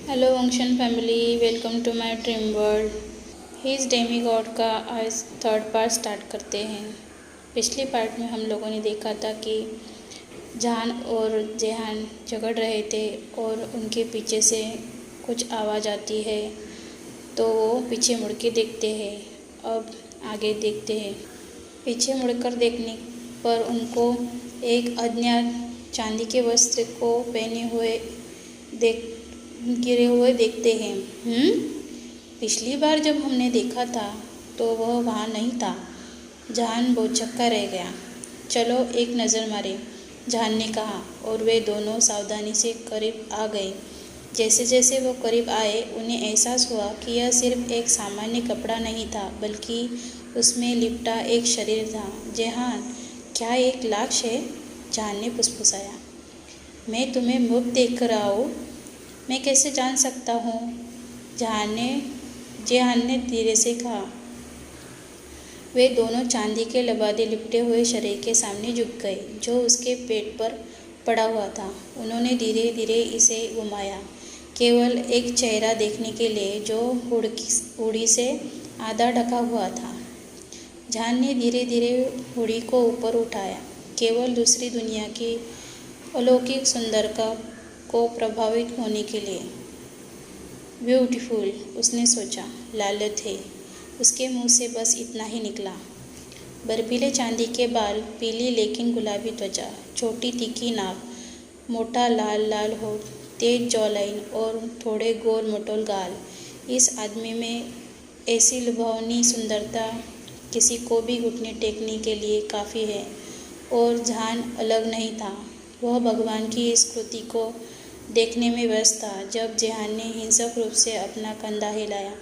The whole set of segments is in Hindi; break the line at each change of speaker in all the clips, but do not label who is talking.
हेलो वंशन family, welcome to my dream world. He's demigod का आज थर्ड पार्ट स्टार्ट करते हैं। पिछले पार्ट में हम लोगों ने देखा था कि जहान और जेहान झगड़ रहे थे और उनके पीछे से कुछ आवाज़ आती है, तो वो पीछे मुड़ के देखते हैं। अब आगे देखते हैं। पीछे मुड़कर देखने पर उनको एक अज्ञात चांदी के वस्त्र को पहने हुए गिरे हुए देखते हैं। पिछली बार जब हमने देखा था तो वह वहाँ नहीं था। जहान भौचक्का रह गया। चलो एक नज़र मारे, जहान ने कहा, और वे दोनों सावधानी से करीब आ गए। जैसे जैसे वो करीब आए, उन्हें एहसास हुआ कि यह सिर्फ एक सामान्य कपड़ा नहीं था, बल्कि उसमें लिपटा एक शरीर था। जहान, क्या एक लाश है? जहान ने फुसफुसाया। मैं तुम्हें मुफ्त देख कर आओ, मैं कैसे जान सकता हूँ? जेहान ने धीरे से कहा। वे दोनों चांदी के लबादे लिपटे हुए शरीर के सामने झुक गए, जो उसके पेट पर पड़ा हुआ था। उन्होंने धीरे धीरे इसे घुमाया, केवल एक चेहरा देखने के लिए जो हुडी से आधा ढका हुआ था। जहान ने धीरे धीरे हुडी को ऊपर उठाया, केवल दूसरी दुनिया की अलौकिक सुंदरता को प्रभावित होने के लिए। ब्यूटीफुल, उसने सोचा। लालच है। उसके मुंह से बस इतना ही निकला। बर्फीले चांदी के बाल, पीली लेकिन गुलाबी त्वचा, छोटी तीखी नाक, मोटा लाल लाल होठ, तेज जॉलाइन और थोड़े गोल मोटोल गाल। इस आदमी में ऐसी लुभावनी सुंदरता किसी को भी घुटने टेकने के लिए काफ़ी है। और जहान अलग नहीं था। वह भगवान की इस कृति को देखने में व्यस्त था जब जेहान ने हिंसक रूप से अपना कंधा हिलाया।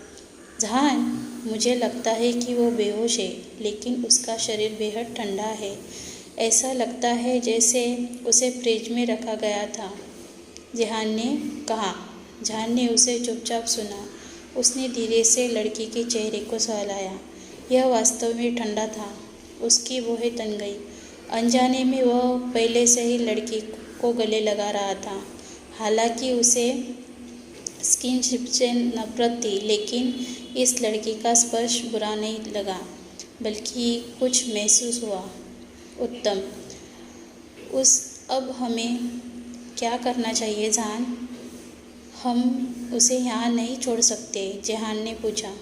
जहान, मुझे लगता है कि वो बेहोश है, लेकिन उसका शरीर बेहद ठंडा है। ऐसा लगता है जैसे उसे फ्रिज में रखा गया था, जेहान ने कहा। जहान ने उसे चुपचाप सुना। उसने धीरे से लड़की के चेहरे को सहलाया। यह वास्तव में ठंडा था। उसकी भौहें तन गई। अनजाने में वह पहले से ही लड़की को गले लगा रहा था। हालांकि उसे स्किनशिप से नफरत थी, लेकिन इस लड़की का स्पर्श बुरा नहीं लगा, बल्कि कुछ महसूस हुआ। उत्तम। अब हमें क्या करना चाहिए जहान? हम उसे यहाँ नहीं छोड़ सकते, जेहान ने पूछा।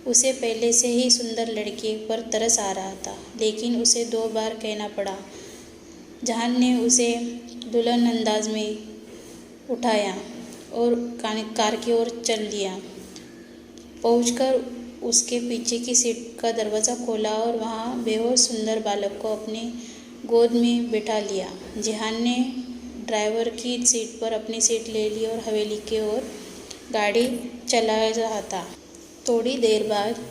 उसे पहले से ही सुंदर लड़की पर तरस आ रहा था, लेकिन उसे 2 बार कहना पड़ा। जहान ने उसे दुल्हन अंदाज में उठाया और कार की ओर चल दिया। पहुंचकर उसके पीछे की सीट का दरवाज़ा खोला और वहाँ बेहोश सुंदर बालक को अपनी गोद में बिठा लिया। जेहान ने ड्राइवर की सीट पर अपनी सीट ले ली और हवेली की ओर गाड़ी चला रहा था। थोड़ी देर बाद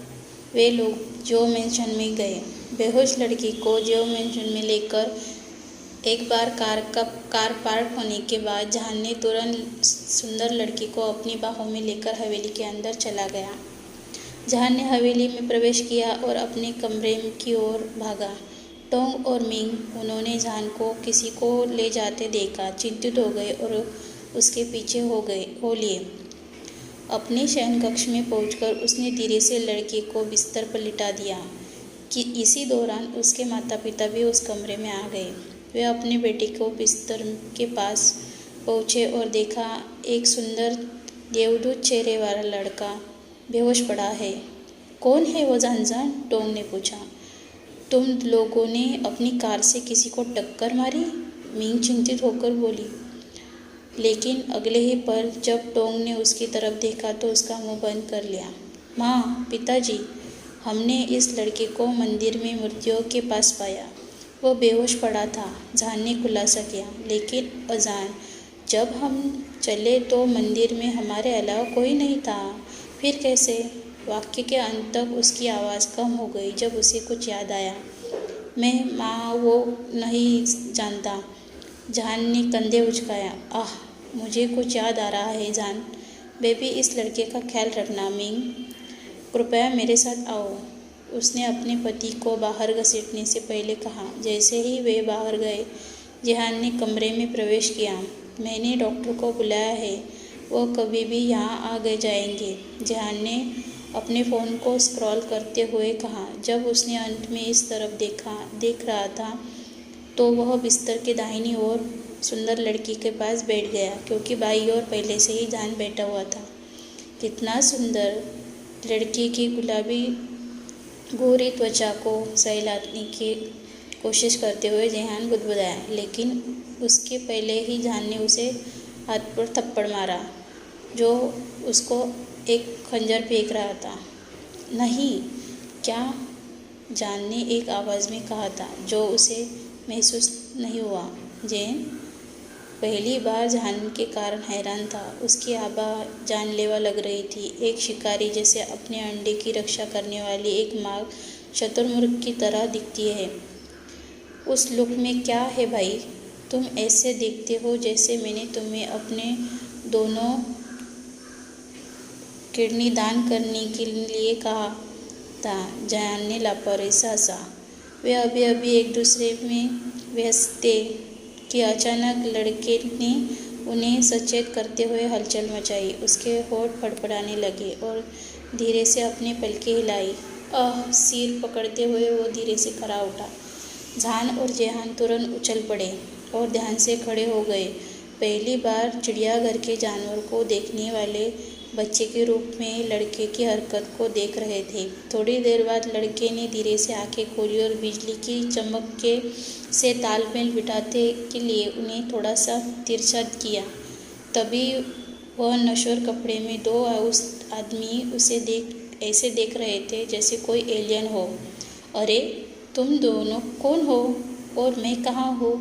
वे लोग जो मैंशन में गए। बेहोश लड़की को जो मैंशन में लेकर एक बार कार पार्क होने के बाद जहान ने तुरंत सुंदर लड़की को अपनी बाहों में लेकर हवेली के अंदर चला गया। जहान ने हवेली में प्रवेश किया और अपने कमरे की ओर भागा। टोंग और मिंग, उन्होंने जहान को किसी को ले जाते देखा, चिंतित हो गए और उसके पीछे हो लिए। अपने शयन कक्ष में पहुंचकर उसने धीरे से लड़की को बिस्तर पर लिटा दिया कि इसी दौरान उसके माता पिता भी उस कमरे में आ गए। वे अपने बेटे को बिस्तर के पास पहुँचे और देखा एक सुंदर देवदूत चेहरे वाला लड़का बेहोश पड़ा है। कौन है वो जानजान? टोंग ने पूछा। तुम लोगों ने अपनी कार से किसी को टक्कर मारी? मिंग चिंतित होकर बोली। लेकिन अगले ही पल जब टोंग ने उसकी तरफ देखा तो उसका मुंह बंद कर लिया। माँ, पिताजी, हमने इस लड़के को मंदिर में मूर्तियों के पास पाया। वो बेहोश पड़ा था, जहान ने खुलासा किया। लेकिन अजान, जब हम चले तो मंदिर में हमारे अलावा कोई नहीं था। फिर कैसे? वाक्य के अंत तक उसकी आवाज़ कम हो गई जब उसे कुछ याद आया। मैं माँ वो नहीं जानता। जहान ने कंधे उचकाया। आह, मुझे कुछ याद आ रहा है जान। बेबी, इस लड़के का ख्याल रखना। मिंग, कृपया मेरे साथ आओ, उसने अपने पति को बाहर घसीटने से पहले कहा। जैसे ही वे बाहर गए, जेहान ने कमरे में प्रवेश किया। मैंने डॉक्टर को बुलाया है, वह कभी भी यहाँ आ गए जाएंगे। जहान ने अपने फ़ोन को स्क्रॉल करते हुए कहा। जब उसने अंत में इस तरफ देख रहा था तो वह बिस्तर के दाहिनी ओर सुंदर लड़की के पास बैठ गया, क्योंकि बाईं ओर पहले से ही जहान बैठा हुआ था। कितना सुंदर! लड़की की गुलाबी गोरी त्वचा को सहलाने की कोशिश करते हुए जहान गुदगुदाया, लेकिन उसके पहले ही जहान ने उसे हाथ पर थप्पड़ मारा जो उसको एक खंजर फेंक रहा था। नहीं, क्या? जहान ने एक आवाज़ में कहा था जो उसे महसूस नहीं हुआ। जैन पहली बार जहान के कारण हैरान था। उसकी आवाज़ जानलेवा लग रही थी, एक शिकारी जैसे अपने अंडे की रक्षा करने वाली एक माँ शतुरमुर्ग की तरह दिखती है। उस लुक में क्या है भाई? तुम ऐसे देखते हो जैसे मैंने तुम्हें अपने दोनों किडनी दान करने के लिए कहा था। जहान ने लापरवाही से हंसा। वे अभी एक दूसरे में व्यस्त थे कि अचानक लड़के ने उन्हें सचेत करते हुए हलचल मचाई। उसके होठ फड़फड़ाने लगे और धीरे से अपनी पलकें हिलाई। सिर पकड़ते हुए वो धीरे से खड़ा उठा। जहान और जेहान तुरंत उछल पड़े और ध्यान से खड़े हो गए। पहली बार चिड़ियाघर के जानवर को देखने वाले बच्चे के रूप में लड़के की हरकत को देख रहे थे। थोड़ी देर बाद लड़के ने धीरे से आंखें खोली और बिजली की चमक के से तालमेल बिठाने के लिए उन्हें थोड़ा सा तिरछा किया। तभी वह नश्वर कपड़े में दो आदमी उसे ऐसे देख रहे थे जैसे कोई एलियन हो। अरे, तुम दोनों कौन हो और मैं कहाँ हूँ?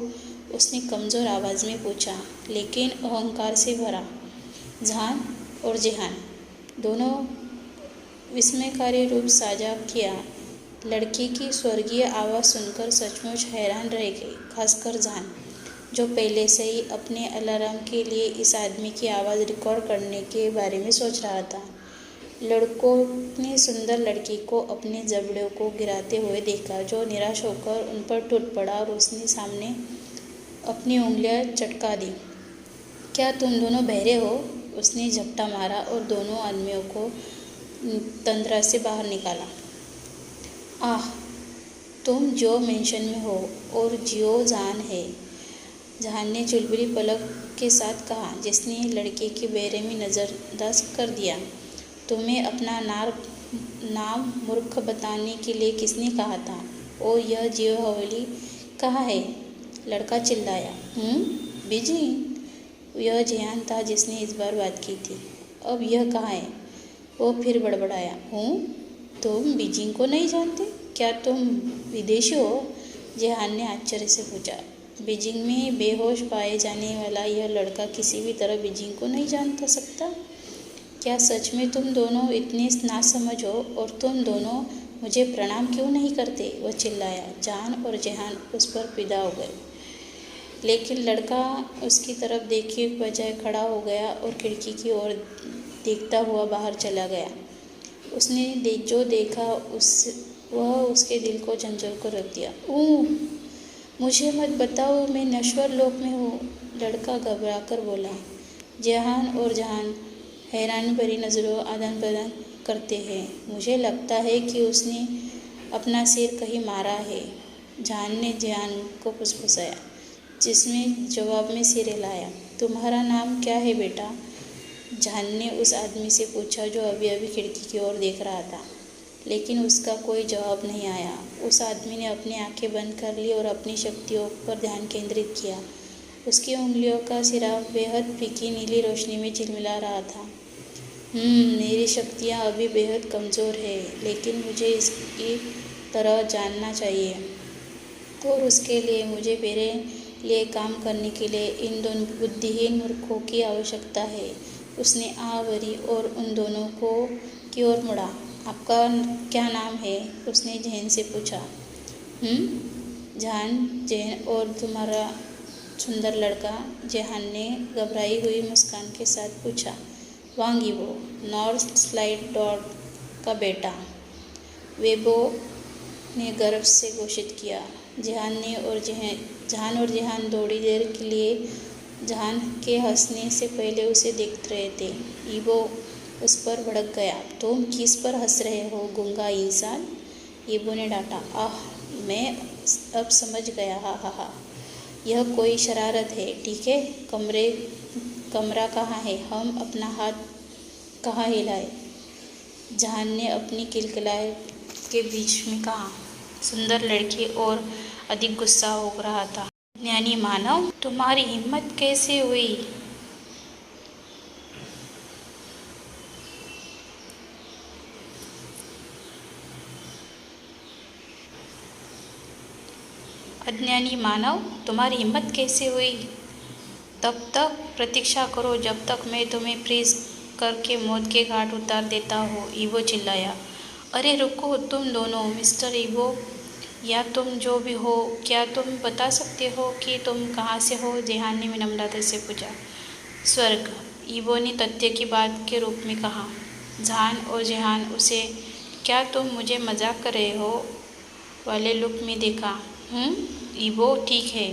उसने कमज़ोर आवाज़ में पूछा, लेकिन अहंकार से भरा। जहान और जेहान दोनों विस्मयकारी रूप साझा किया। लड़की की स्वर्गीय आवाज़ सुनकर सचमुच हैरान रह गई, खासकर जहान, जो पहले से ही अपने अलार्म के लिए इस आदमी की आवाज़ रिकॉर्ड करने के बारे में सोच रहा था। लड़कों ने सुंदर लड़की को अपने जबड़ों को गिराते हुए देखा, जो निराश होकर उन पर टूट पड़ा और उसने सामने अपनी उंगलियां चटका दी। क्या तुम दोनों बहरे हो? उसने झपटा मारा और दोनों आदमियों को तंद्रा से बाहर निकाला। आह, तुम जो मेंशन में हो और जियो जान है, जहान ने चुलबुली पलक के साथ कहा, जिसने लड़के के बेरे में नज़रअंदाज कर दिया। तुम्हें अपना नाम मूर्ख बताने के लिए किसने कहा था? ओ, यह जियो हवेली कहाँ है? लड़का चिल्लाया। बीजिंग। यह जेहान था जिसने इस बार बात की थी। अब यह कहाँ है? वो फिर बड़बड़ाया। तुम बीजिंग को नहीं जानते? क्या तुम विदेशी हो? जेहान ने आश्चर्य से पूछा। बीजिंग में बेहोश पाए जाने वाला यह लड़का किसी भी तरह बीजिंग को नहीं जानता सकता। क्या सच में तुम दोनों इतने नासमझ हो? और तुम दोनों मुझे प्रणाम क्यों नहीं करते? वह चिल्लाया। जान और जेहान उस पर फिदा हो गए, लेकिन लड़का उसकी तरफ देखे बजाय खड़ा हो गया और खिड़की की ओर देखता हुआ बाहर चला गया। उसने जो देखा वह उसके दिल को झंझोर कर रख दिया। मुझे मत बताओ, मैं नश्वर लोक में हूँ, लड़का घबराकर बोला। जेहान और जहान हैरानी भरी नज़रों आदान प्रदान करते हैं। मुझे लगता है कि उसने अपना सिर कहीं मारा है, जहान ने जेहान को फुसफुसाया, जिसमें जवाब में सिर हिलाया। तुम्हारा नाम क्या है बेटा? जहान ने उस आदमी से पूछा जो अभी अभी खिड़की की ओर देख रहा था, लेकिन उसका कोई जवाब नहीं आया। उस आदमी ने अपनी आंखें बंद कर ली और अपनी शक्तियों पर ध्यान केंद्रित किया। उसकी उंगलियों का सिरा बेहद फीकी नीली रोशनी में झिलमिला रहा था। मेरी शक्तियाँ अभी बेहद कमज़ोर है, लेकिन मुझे इसकी तरह जानना चाहिए, और उसके लिए मुझे मेरे लिए काम करने के लिए इन दोनों बुद्धिहीन मूर्खों की आवश्यकता है। उसने भरी और उन दोनों की ओर मुड़ा। आपका क्या नाम है? उसने जैन से पूछा। जैन। और तुम्हारा सुंदर लड़का? जेहान ने घबराई हुई मुस्कान के साथ पूछा। वांगीबो, नॉर्थ स्लाइड डॉट का बेटा, वेबो ने गर्व से घोषित किया। जहान और जेहान थोड़ी देर के लिए जहान के हंसने से पहले उसे देख रहे थे। ईबो उस पर भड़क गया। तुम किस पर हंस रहे हो गूंगा इंसान? ईबो ने डांटा। आह, मैं अब समझ गया, हा हा हा। यह कोई शरारत है, ठीक है। कमरा कहाँ है? हम अपना हाथ कहाँ हिलाए? जहान ने अपनी किलकिलाए के बीच में कहा। सुंदर लड़की और अधिक गुस्सा हो रहा था। ज्ञानी मानव, तुम्हारी हिम्मत कैसे हुई? अज्ञानी मानव, तुम्हारी हिम्मत कैसे हुई? तब तक प्रतीक्षा करो जब तक मैं तुम्हें फ्रीज करके मौत के घाट उतार देता हूँ, ईबो चिल्लाया। अरे रुको तुम दोनों, मिस्टर ईबो, या तुम जो भी हो, क्या तुम बता सकते हो कि तुम कहाँ से हो? जेहान ने विनम्रता से पूछा। स्वर्ग, ईबो ने तथ्य की बात के रूप में कहा। जहान और जेहान उसे क्या तुम मुझे मजाक कर रहे हो वाले लुक में देखा। ईबो, ठीक है,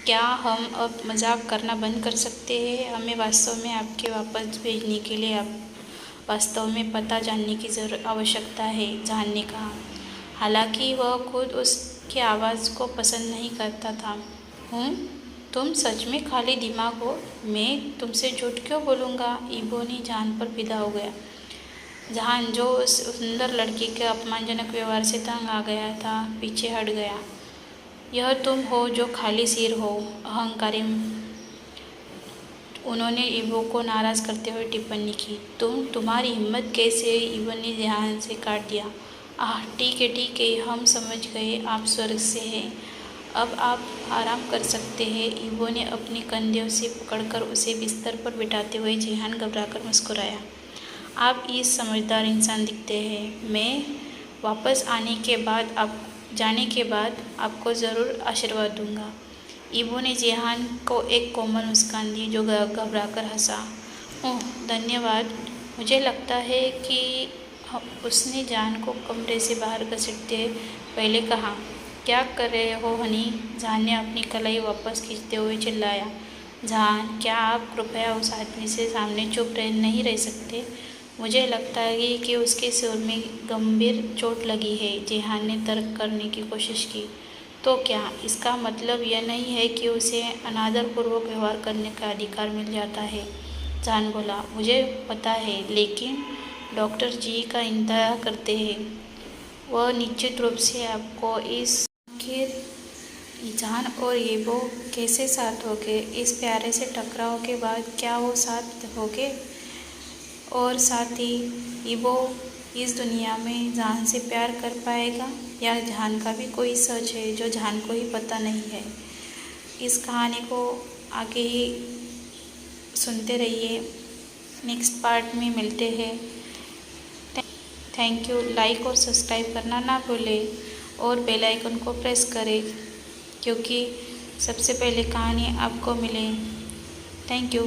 क्या हम अब मजाक करना बंद कर सकते हैं? हमें वास्तव में आपके वापस भेजने के लिए आप वास्तव में पता जानने की आवश्यकता है, जहान ने कहा। हालांकि वह खुद उसकी आवाज़ को पसंद नहीं करता था। तुम सच में खाली दिमाग हो? मैं तुमसे झूठ क्यों बोलूँगा? ईबो ने जहान पर फिदा हो गया। जहान, जो उस सुंदर लड़की के अपमानजनक व्यवहार से तंग आ गया था, पीछे हट गया। यह तुम हो जो खाली सिर हो, अहंकारी, उन्होंने ईबो को नाराज़ करते हुए टिप्पणी की। तुम्हारी हिम्मत कैसे? ईबो ने ध्यान से काट दिया। आह, ठीक है, हम समझ गए, आप स्वर्ग से हैं। अब आप आराम कर सकते हैं। ईबो ने अपने कंधे से पकड़कर उसे बिस्तर पर बिठाते हुए जेहान घबराकर मुस्कुराया। आप इस समझदार इंसान दिखते हैं। मैं वापस जाने के बाद आपको ज़रूर आशीर्वाद दूंगा। ईबो ने जेहान को एक कोमल मुस्कान दी, जो घबराकर हंसा। ओह, धन्यवाद। मुझे लगता है कि उसने जान को कमरे से बाहर घसीटते पहले कहा। क्या कर रहे हो हनी? जान ने अपनी कलाई वापस खींचते हुए चिल्लाया। जान, क्या आप कृपया उस आदमी से सामने चुप नहीं रह सकते? मुझे लगता है कि उसके सिर में गंभीर चोट लगी है। जेहान ने तर्क करने की कोशिश की। तो क्या इसका मतलब यह नहीं है कि उसे अनादरपूर्वक व्यवहार करने का अधिकार मिल जाता है? जान बोला। मुझे पता है, लेकिन डॉक्टर जी का इंतजार करते हैं। वह निश्चित रूप से आपको इस आखिर जान और ईबो कैसे साथ हो गए? इस प्यारे से टकराव के बाद क्या वो साथ हो गए? और साथ ही ईबो इस दुनिया में जान से प्यार कर पाएगा, या जान का भी कोई सच है जो जान को ही पता नहीं है? इस कहानी को आगे ही सुनते रहिए। नेक्स्ट पार्ट में मिलते हैं। Thank you. लाइक और सब्सक्राइब करना ना भूलें और बेल आइकन को प्रेस करें, क्योंकि सबसे पहले कहानी आपको मिले। Thank you.